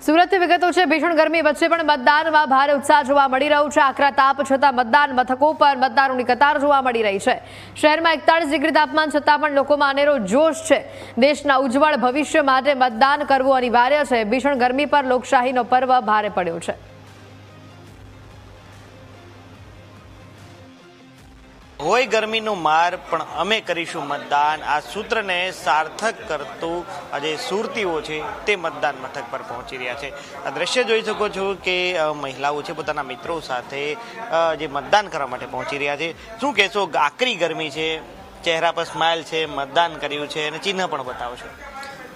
સુરતથી વિગતો છે। ભીષણ ગરમી વચ્ચે પણ મતદાનમાં ભારે ઉત્સાહ જોવા મળી રહ્યો છે। આકરા તાપ છતાં મતદાન મથકો પર મતદારોની કતાર જોવા મળી રહી છે। શહેરમાં 41 ડિગ્રી તાપમાન છતાં પણ લોકોમાં અનેરો જોશ છે। દેશના ઉજ્જવળ ભવિષ્ય માટે મતદાન કરવું અનિવાર્ય છે। ભીષણ ગરમી પર લોકશાહીનો પર્વ ભારે પડ્યો છે। હોય ગરમીનો માર પણ અમે કરીશું મતદાન, આ સૂત્રને સાર્થક કરતું આજે સુરતીઓ છે તે મતદાન મથક પર પહોંચી રહ્યા છે। આ દ્રશ્ય જોઈ શકો છો કે મહિલાઓ છે પોતાના મિત્રો સાથે જે મતદાન કરવા માટે પહોંચી રહ્યા છે। શું કહેશો, આકરી ગરમી છે, ચહેરા પર સ્માઇલ છે, મતદાન કર્યું છે અને ચિહ્ન પણ બતાવશો?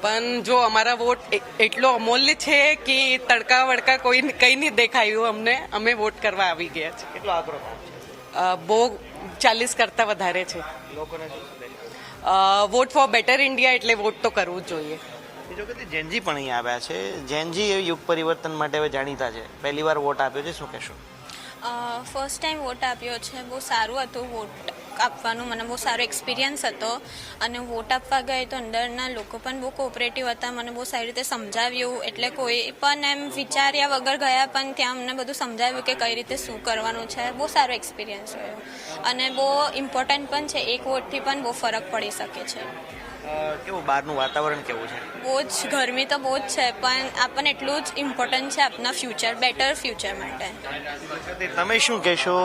પણ જો અમારા વોટ એટલો અમૂલ્ય છે કે તડકા વડકા કોઈ કંઈ નહીં દેખાયું અમને, અમે વોટ કરવા આવી ગયા છે। કેટલો આગ્રહ છે? બહુ 40 કરતાં વધારે છે। લોકોને વોટ ફોર બેટર ઇન્ડિયા એટલે વોટ તો કરવું જ જોઈએ। બીજો કે જેનજી પણ અહીં આવ્યા છે। જેનજી એ યુગ પરિવર્તન માટે હવે જાણીતા છે, પહેલી વાર વોટ આપ્યો છે, શું કહેશો? ફર્સ્ટ ટાઈમ વોટ આપ્યો છે, બહુ સારું હતું વોટ આપવાનું, મને બહુ સારો એક્સપિરિયન્સ હતો અને વોટ આપવા ગઈ તો અંદરના લોકો પણ બહુ કોઓપરેટિવ હતા, મને બહુ સારી રીતે સમજાવ્યું, એટલે કોઈ પણ એમ વિચાર્યા વગર ગયા પણ ત્યાં અમને બધું સમજાવ્યું કે કઈ રીતે શું કરવાનું છે। બહુ સારો એક્સપિરિયન્સ રહ્યો અને બહુ ઇમ્પોર્ટન્ટ પણ છે, એક વોટથી પણ બહુ ફરક પડી શકે છે। કેવું બહારનું વાતાવરણ કેવું છે? બહુ જ ગરમી તો બહુ જ છે પણ આપણને એટલું જ ઇમ્પોર્ટન્ટ છે આપના ફ્યુચર, બેટર ફ્યુચર માટે। તમે શું કહેશો,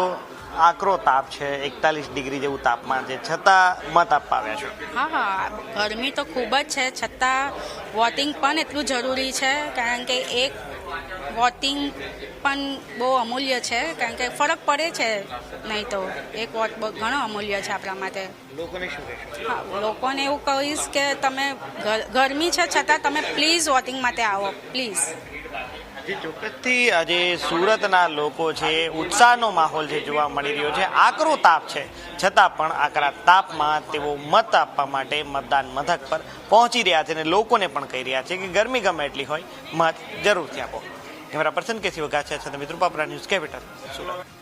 આકરો તાપ છે, 41 ડિગ્રી જેવું તાપમાન છે, છતાં મત આપવા આવ્યા છો? હા, ગરમી તો ખૂબ જ છે, છતાં વોટિંગ પણ એટલું જરૂરી છે, કારણ કે એક વોટિંગ પણ બહુ અમૂલ્ય છે, કારણ કે ફરક પડે છે, નહીં તો એક વોટ ઘણો અમૂલ્ય છે આપણા માટે। લોકોને શું કહેશો? હા, લોકોને એવું કહીશ કે તમે ગરમી છે છતાં તમે પ્લીઝ વોટિંગ માટે આવો, પ્લીઝ। ચોક્કસથી આજે સુરતના લોકો છે, ઉત્સાહનો માહોલ છે જોવા મળી રહ્યો છે। આકરો તાપ છે છતાં પણ આકરા તાપમાં તેઓ મત આપવા માટે મતદાન મથક પર પહોંચી રહ્યા છે અને લોકોને પણ કહી રહ્યા છે કે ગરમી ગમે એટલી હોય, મત જરૂરથી આપો। કેમેરા પર્સન કેસી વઘાસિયા સાથે મિત્રુપાપરા, ન્યૂઝ કેપિટલ, સુરત।